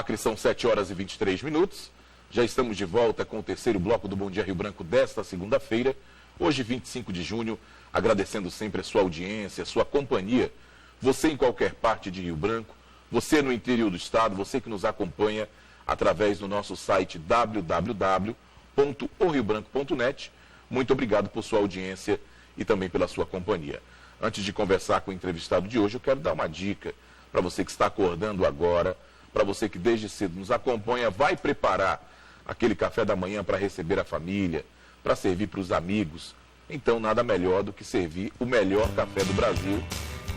Acre são 7 horas e 23 minutos. Já estamos de volta com o terceiro bloco do Bom Dia Rio Branco desta segunda-feira, hoje 25 de junho, agradecendo sempre a sua audiência, a sua companhia. Você em qualquer parte de Rio Branco, você no interior do estado, você que nos acompanha através do nosso site www.oriobranco.net. Muito obrigado por sua audiência e também pela sua companhia. Antes de conversar com o entrevistado de hoje, eu quero dar uma dica para você que está acordando agora, para você que desde cedo nos acompanha, vai preparar aquele café da manhã para receber a família, para servir para os amigos. Então, nada melhor do que servir o melhor café do Brasil,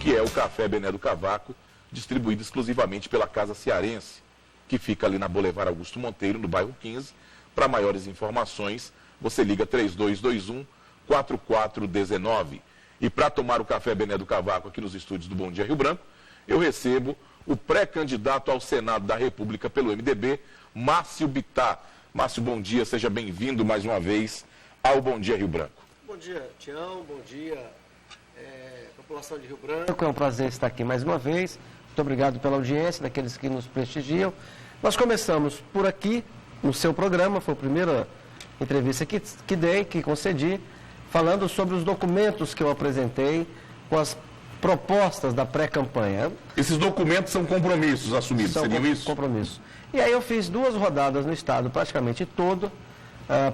que é o Café Bené do Cavaco, distribuído exclusivamente pela Casa Cearense, que fica ali na Boulevard Augusto Monteiro, no bairro 15. Para maiores informações, você liga 3221-4419. E para tomar o Café Bené do Cavaco aqui nos estúdios do Bom Dia Rio Branco, eu recebo o pré-candidato ao Senado da República pelo MDB, Márcio Bittar. Márcio, bom dia, seja bem-vindo mais uma vez ao Bom Dia Rio Branco. Bom dia, Tião, bom dia, população de Rio Branco. É um prazer estar aqui mais uma vez. Muito obrigado pela audiência, daqueles que nos prestigiam. Nós começamos por aqui, no seu programa, foi a primeira entrevista que concedi, falando sobre os documentos que eu apresentei com as propostas da pré-campanha. Esses documentos são compromissos assumidos, seriam isso? São compromissos. E aí eu fiz 2 rodadas no estado, praticamente todo,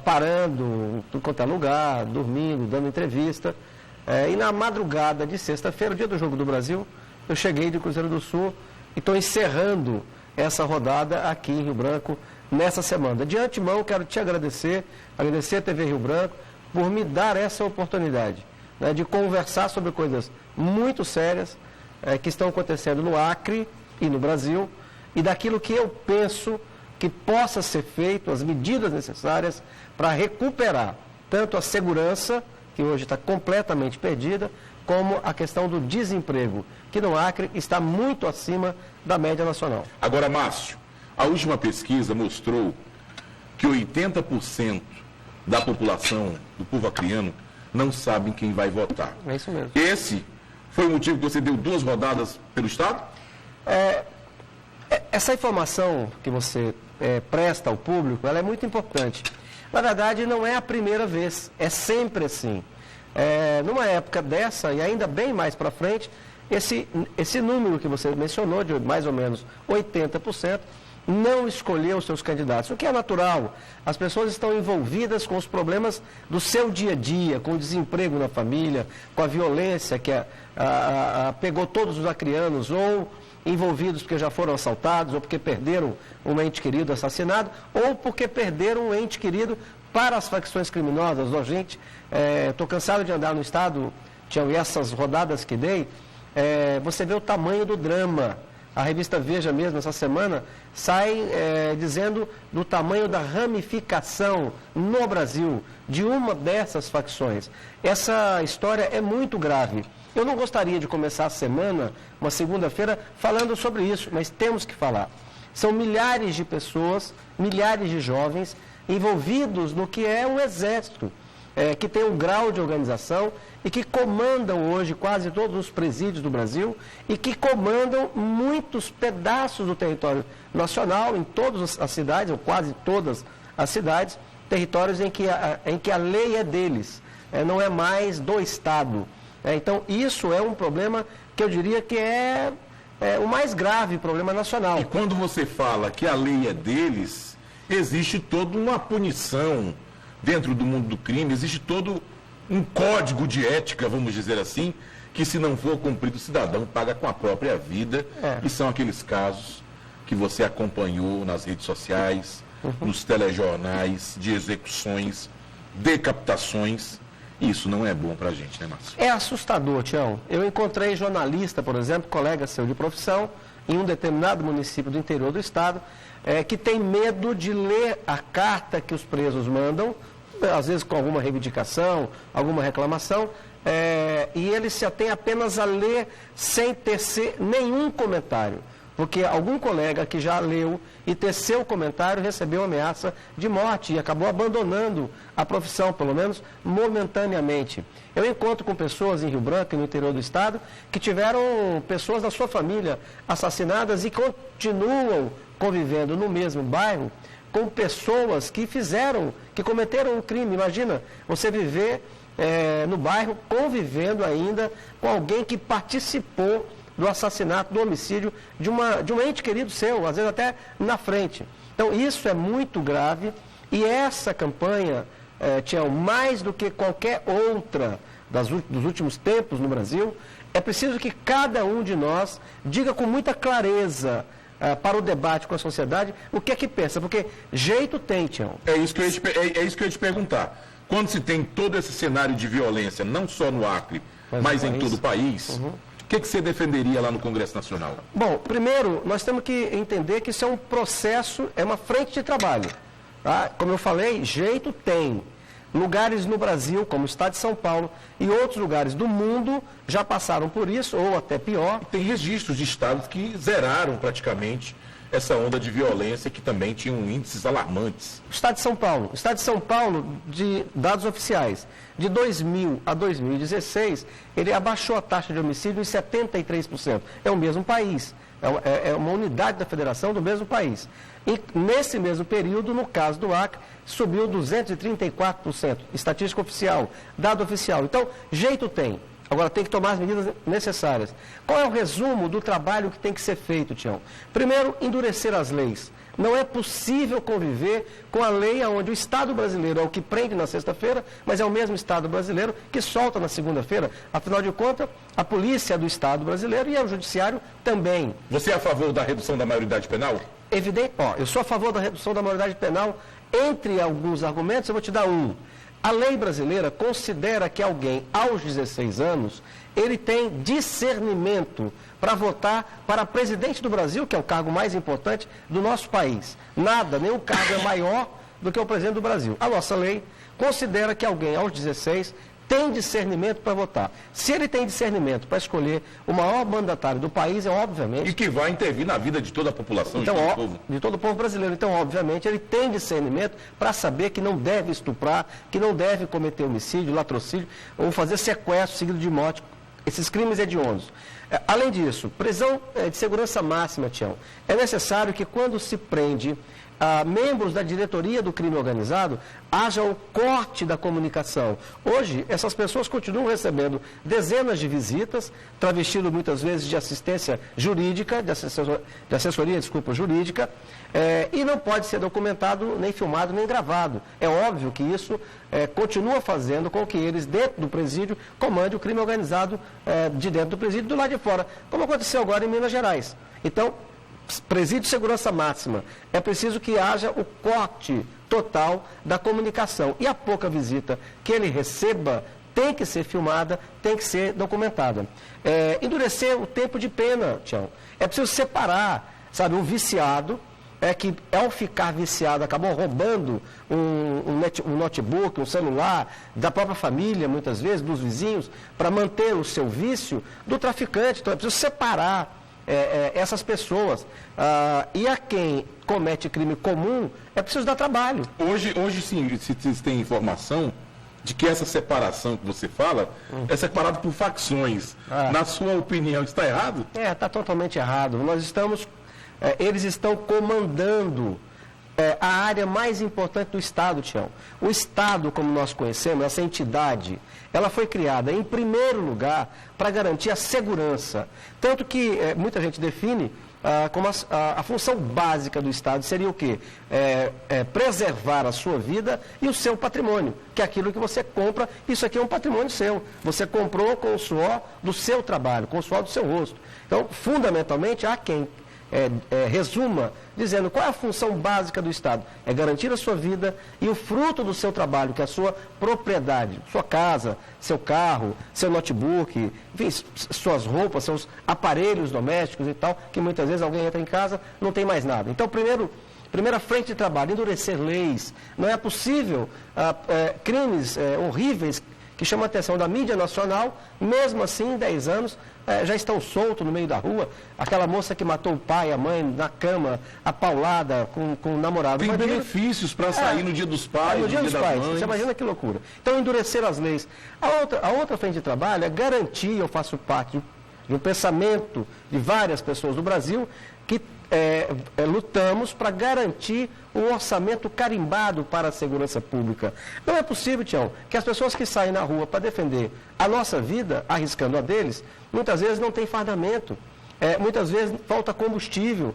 parando, tudo quanto é lugar, dormindo, dando entrevista. E na madrugada de sexta-feira, o dia do Jogo do Brasil, eu cheguei de Cruzeiro do Sul e estou encerrando essa rodada aqui em Rio Branco nessa semana. De antemão, quero te agradecer a TV Rio Branco, por me dar essa oportunidade, né, de conversar sobre coisas muito sérias que estão acontecendo no Acre e no Brasil, e daquilo que eu penso que possa ser feito, as medidas necessárias para recuperar tanto a segurança, que hoje está completamente perdida, como a questão do desemprego, que no Acre está muito acima da média nacional. Agora, Márcio, a última pesquisa mostrou que 80% da população do povo acreano não sabem quem vai votar. É isso mesmo. Esse foi o motivo que você deu 2 rodadas pelo estado? Essa informação que você presta ao público, ela é muito importante. Na verdade, não é a primeira vez, é sempre assim. Numa época dessa, e ainda bem mais para frente, esse número que você mencionou, de mais ou menos 80%, não escolheu os seus candidatos, o que é natural. As pessoas estão envolvidas com os problemas do seu dia a dia, com o desemprego na família, com a violência que pegou todos os acreanos, ou envolvidos porque já foram assaltados, ou porque perderam um ente querido assassinado, ou porque perderam um ente querido para as facções criminosas. Gente, estou cansado de andar no estado, Tião, e essas rodadas que dei, você vê o tamanho do drama. A revista Veja mesmo, essa semana, sai dizendo do tamanho da ramificação no Brasil de uma dessas facções. Essa história é muito grave. Eu não gostaria de começar a semana, uma segunda-feira, falando sobre isso, mas temos que falar. São milhares de pessoas, milhares de jovens envolvidos no que é um exército, que tem um grau de organização e que comandam hoje quase todos os presídios do Brasil e que comandam muitos pedaços do território nacional, em todas as cidades, ou quase todas as cidades, territórios em que a lei é deles, não é mais do Estado. Então, isso é um problema que eu diria que é o mais grave problema nacional. E quando você fala que a lei é deles, existe toda uma punição dentro do mundo do crime, existe todo um código de ética, vamos dizer assim, que se não for cumprido, o cidadão paga com a própria vida. E são aqueles casos que você acompanhou nas redes sociais, nos telejornais, de execuções, decapitações. Isso não é bom pra gente, né, Márcio? É assustador, Tião. Eu encontrei jornalista, por exemplo, colega seu de profissão, em um determinado município do interior do estado, que tem medo de ler a carta que os presos mandam, às vezes com alguma reivindicação, alguma reclamação, e ele se atém apenas a ler sem tecer nenhum comentário. porque algum colega que já leu e teceu o comentário recebeu ameaça de morte e acabou abandonando a profissão, pelo menos momentaneamente. Eu encontro com pessoas em Rio Branco e no interior do estado que tiveram pessoas da sua família assassinadas e continuam convivendo no mesmo bairro com pessoas que cometeram um crime. Imagina você viver no bairro convivendo ainda com alguém que participou do assassinato, do homicídio de um ente querido seu, às vezes até na frente. Então isso é muito grave e essa campanha, Tião, mais do que qualquer outra dos últimos tempos no Brasil, é preciso que cada um de nós diga com muita clareza para o debate com a sociedade o que é que pensa, porque jeito tem, Tião. É isso que eu ia te perguntar. Quando se tem todo esse cenário de violência, não só no Acre, mas em todo o país, o que você defenderia lá no Congresso Nacional? Bom, primeiro, nós temos que entender que isso é um processo, é uma frente de trabalho. Tá? Como eu falei, jeito tem. Lugares no Brasil, como o estado de São Paulo, e outros lugares do mundo já passaram por isso, ou até pior. Tem registros de estados que zeraram praticamente essa onda de violência, que também tinham índices alarmantes. O estado de São Paulo, de dados oficiais, de 2000 a 2016, ele abaixou a taxa de homicídio em 73%. É o mesmo país, é uma unidade da federação do mesmo país. E nesse mesmo período, no caso do Acre, subiu 234%, estatística oficial, dado oficial. Então, jeito tem. Agora, tem que tomar as medidas necessárias. Qual é o resumo do trabalho que tem que ser feito, Tião? Primeiro, endurecer as leis. Não é possível conviver com a lei onde o Estado brasileiro é o que prende na sexta-feira, mas é o mesmo Estado brasileiro que solta na segunda-feira. Afinal de contas, a polícia é do Estado brasileiro e o judiciário também. Você é a favor da redução da maioridade penal? Evidente, eu sou a favor da redução da maioridade penal. Entre alguns argumentos, eu vou te dar um. A lei brasileira considera que alguém aos 16 anos, ele tem discernimento para votar para presidente do Brasil, que é o cargo mais importante do nosso país. Nenhum cargo é maior do que o presidente do Brasil. A nossa lei considera que alguém aos 16 tem discernimento para votar. Se ele tem discernimento para escolher o maior mandatário do país, obviamente... E que vai intervir na vida de toda a população, então, de todo o povo brasileiro. Então, obviamente, ele tem discernimento para saber que não deve estuprar, que não deve cometer homicídio, latrocínio, ou fazer sequestro seguido de morte. Esses crimes hediondos. Além disso, prisão de segurança máxima, Tião. É necessário que quando se prende membros da diretoria do crime organizado, haja o corte da comunicação. Hoje, essas pessoas continuam recebendo dezenas de visitas, travestido muitas vezes de assistência jurídica, de assessoria jurídica, e não pode ser documentado, nem filmado, nem gravado. É óbvio que isso continua fazendo com que eles, dentro do presídio, comandem o crime organizado de dentro do presídio e do lado de fora, como aconteceu agora em Minas Gerais. Então, presídio de segurança máxima, é preciso que haja o corte total da comunicação. E a pouca visita que ele receba tem que ser filmada, tem que ser documentada. Endurecer o tempo de pena, Tião. É preciso separar, sabe, um viciado, que ao ficar viciado acabou roubando um notebook, um celular da própria família, muitas vezes, dos vizinhos, para manter o seu vício, do traficante. Então é preciso separar essas pessoas. E a quem comete crime comum, é preciso dar trabalho. Hoje sim, se tem informação de que essa separação que você fala é separada por facções. Na sua opinião, está errado? Está totalmente errado. Eles estão comandando a área mais importante do Estado, Tião. O Estado, como nós conhecemos, essa entidade, ela foi criada, em primeiro lugar, para garantir a segurança. Tanto que muita gente define como a função básica do Estado seria o quê? Preservar a sua vida e o seu patrimônio, que é aquilo que você compra. Isso aqui é um patrimônio seu. Você comprou com o suor do seu trabalho, com o suor do seu rosto. Então, fundamentalmente, há quem resuma dizendo qual é a função básica do Estado. É garantir a sua vida e o fruto do seu trabalho, que é a sua propriedade, sua casa, seu carro, seu notebook, enfim, suas roupas, seus aparelhos domésticos e tal, que muitas vezes alguém entra em casa, não tem mais nada. Então, primeira frente de trabalho, endurecer leis. Não é possível crimes horríveis que chamam a atenção da mídia nacional, mesmo assim, em 10 anos, já estão soltos no meio da rua. Aquela moça que matou o pai, a mãe, na cama, apaulada, com o namorado. Tem benefícios para sair no dia dos pais, no dia dos pais. mães. Você imagina que loucura. Então, endureceram as leis. A outra frente de trabalho é garantir, eu faço parte de um pensamento de várias pessoas do Brasil, que lutamos para garantir um orçamento carimbado para a segurança pública. Não é possível, Tião, que as pessoas que saem na rua para defender a nossa vida, arriscando a deles, muitas vezes não têm fardamento, muitas vezes falta combustível.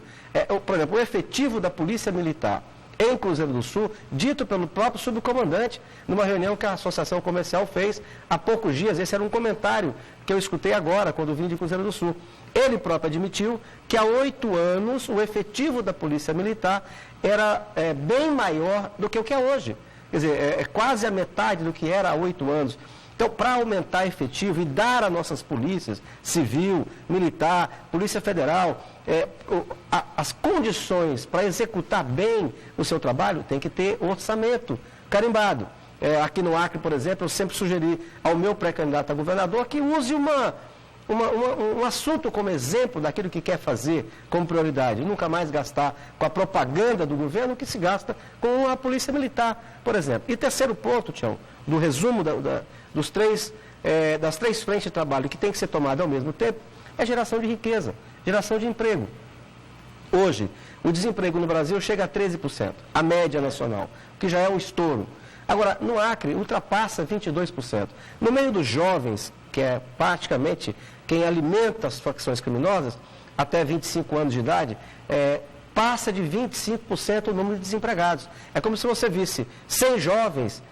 Por exemplo, o efetivo da Polícia Militar em Cruzeiro do Sul, dito pelo próprio subcomandante, numa reunião que a Associação Comercial fez há poucos dias. Esse era um comentário que eu escutei agora, quando vim de Cruzeiro do Sul. Ele próprio admitiu que há 8 anos o efetivo da Polícia Militar era bem maior do que o que é hoje. Quer dizer, é quase a metade do que era há 8 anos. Então, para aumentar efetivo e dar às nossas polícias, civil, militar, Polícia Federal, as condições para executar bem o seu trabalho, tem que ter orçamento carimbado. Aqui no Acre, por exemplo, eu sempre sugeri ao meu pré-candidato a governador que use um assunto como exemplo daquilo que quer fazer como prioridade. Nunca mais gastar com a propaganda do governo que se gasta com a Polícia Militar, por exemplo. E terceiro ponto, Tião, do resumo das três frentes de trabalho que tem que ser tomada ao mesmo tempo, é geração de riqueza, geração de emprego. Hoje, o desemprego no Brasil chega a 13%, a média nacional, que já é um estouro. Agora, no Acre, ultrapassa 22%. No meio dos jovens, que é praticamente quem alimenta as facções criminosas, até 25 anos de idade, passa de 25% o número de desempregados. É como se você visse 100 jovens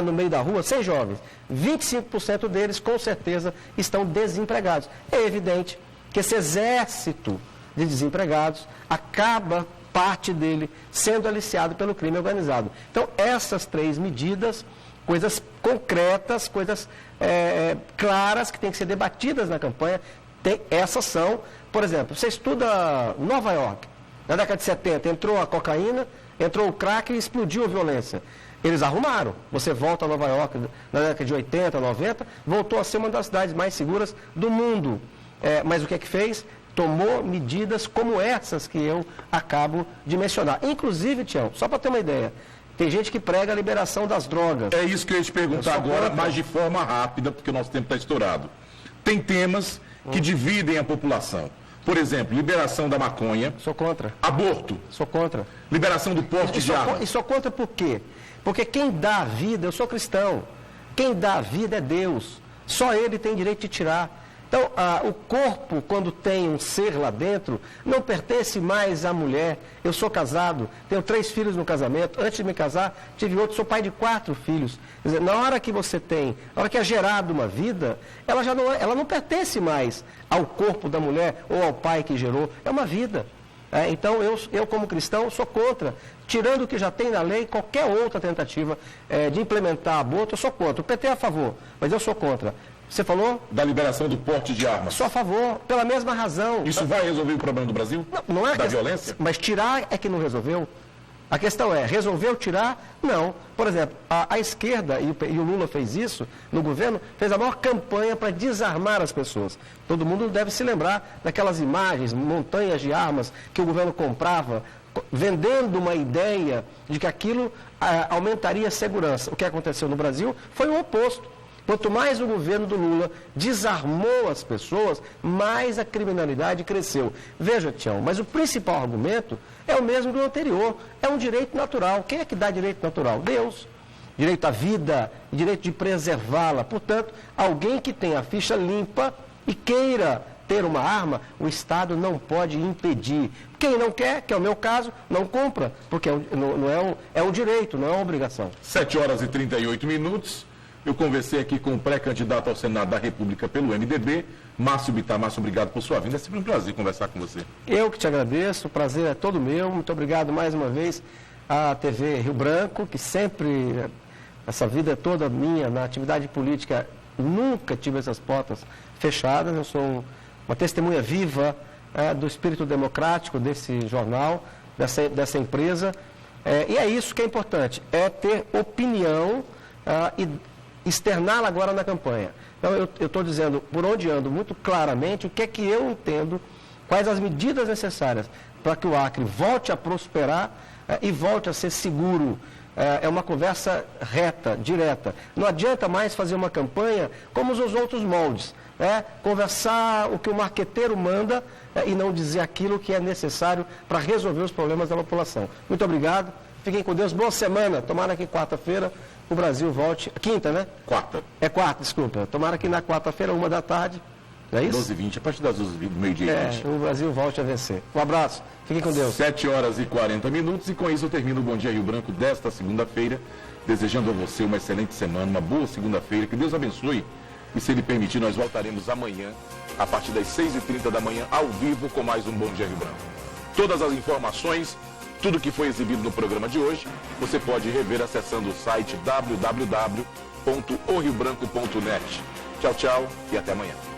no meio da rua, 100 jovens, 25% deles, com certeza, estão desempregados. É evidente que esse exército de desempregados acaba parte dele sendo aliciado pelo crime organizado. Então, essas 3 medidas, coisas concretas, coisas claras que têm que ser debatidas na campanha, essas são, por exemplo, você estuda Nova York, na década de 70, entrou a cocaína, entrou o crack e explodiu a violência. Eles arrumaram. Você volta a Nova York na década de 80, 90, voltou a ser uma das cidades mais seguras do mundo. Mas o que é que fez? Tomou medidas como essas que eu acabo de mencionar. Inclusive, Tião, só para ter uma ideia, tem gente que prega a liberação das drogas. É isso que eu ia te perguntar agora, mas de forma rápida, porque o nosso tempo está estourado. Tem temas que dividem a população. Por exemplo, liberação da maconha. Sou contra. Aborto. Sou contra. Liberação do porte de armas. E sou contra por quê? Porque quem dá a vida, eu sou cristão, quem dá a vida é Deus. Só Ele tem direito de tirar. Então, o corpo, quando tem um ser lá dentro, não pertence mais à mulher. Eu sou casado, tenho 3 filhos no casamento. Antes de me casar, tive outro, sou pai de 4 filhos. Quer dizer, na hora que você tem, na hora que é gerada uma vida, ela não pertence mais ao corpo da mulher ou ao pai que gerou. É uma vida. Então, eu como cristão, sou contra. Tirando o que já tem na lei, qualquer outra tentativa de implementar aborto, eu sou contra. O PT é a favor, mas eu sou contra. Você falou? Da liberação do porte de armas. Sou a favor, pela mesma razão. Isso vai resolver o problema do Brasil? Não é da violência? Mas tirar é que não resolveu. A questão é, resolveu tirar? Não. Por exemplo, a esquerda, e o Lula fez isso no governo, fez a maior campanha para desarmar as pessoas. Todo mundo deve se lembrar daquelas imagens, montanhas de armas que o governo comprava, vendendo uma ideia de que aquilo aumentaria a segurança. O que aconteceu no Brasil foi o oposto. Quanto mais o governo do Lula desarmou as pessoas, mais a criminalidade cresceu. Veja, Tião, mas o principal argumento é o mesmo do anterior. É um direito natural. Quem é que dá direito natural? Deus. Direito à vida, direito de preservá-la. Portanto, alguém que tem a ficha limpa e queira ter uma arma, o Estado não pode impedir. Quem não quer, que é o meu caso, não compra, porque é um direito, não é uma obrigação. 7h38. Eu conversei aqui com o pré-candidato ao Senado da República pelo MDB, Márcio Bittar. Márcio, obrigado por sua vinda. É sempre um prazer conversar com você. Eu que te agradeço, o prazer é todo meu. Muito obrigado mais uma vez à TV Rio Branco, que sempre, essa vida toda minha na atividade política, nunca tive essas portas fechadas. Eu sou uma testemunha viva do espírito democrático desse jornal, dessa empresa. E é isso que é importante, é ter opinião e externá-la agora na campanha. Então, eu estou dizendo, por onde ando, muito claramente, o que é que eu entendo, quais as medidas necessárias para que o Acre volte a prosperar e volte a ser seguro. É uma conversa reta, direta. Não adianta mais fazer uma campanha como os outros moldes. Conversar o que o marqueteiro manda e não dizer aquilo que é necessário para resolver os problemas da população. Muito obrigado. Fiquem com Deus. Boa semana. Tomara que quarta-feira o Brasil volte. Quinta, né? Quarta. É quarta, desculpa. Tomara que na quarta-feira, 1h, não é isso? 12h20, a partir das 12h20, meio-dia. O Brasil volte a vencer. Um abraço. Fiquem com Deus. 7h40 e com isso eu termino o Bom Dia Rio Branco desta segunda-feira, desejando a você uma excelente semana, uma boa segunda-feira, que Deus abençoe e se Ele permitir nós voltaremos amanhã, a partir das 6h30 da manhã, ao vivo com mais um Bom Dia Rio Branco. Todas as informações, tudo que foi exibido no programa de hoje, você pode rever acessando o site www.oriobranco.net. Tchau, tchau e até amanhã.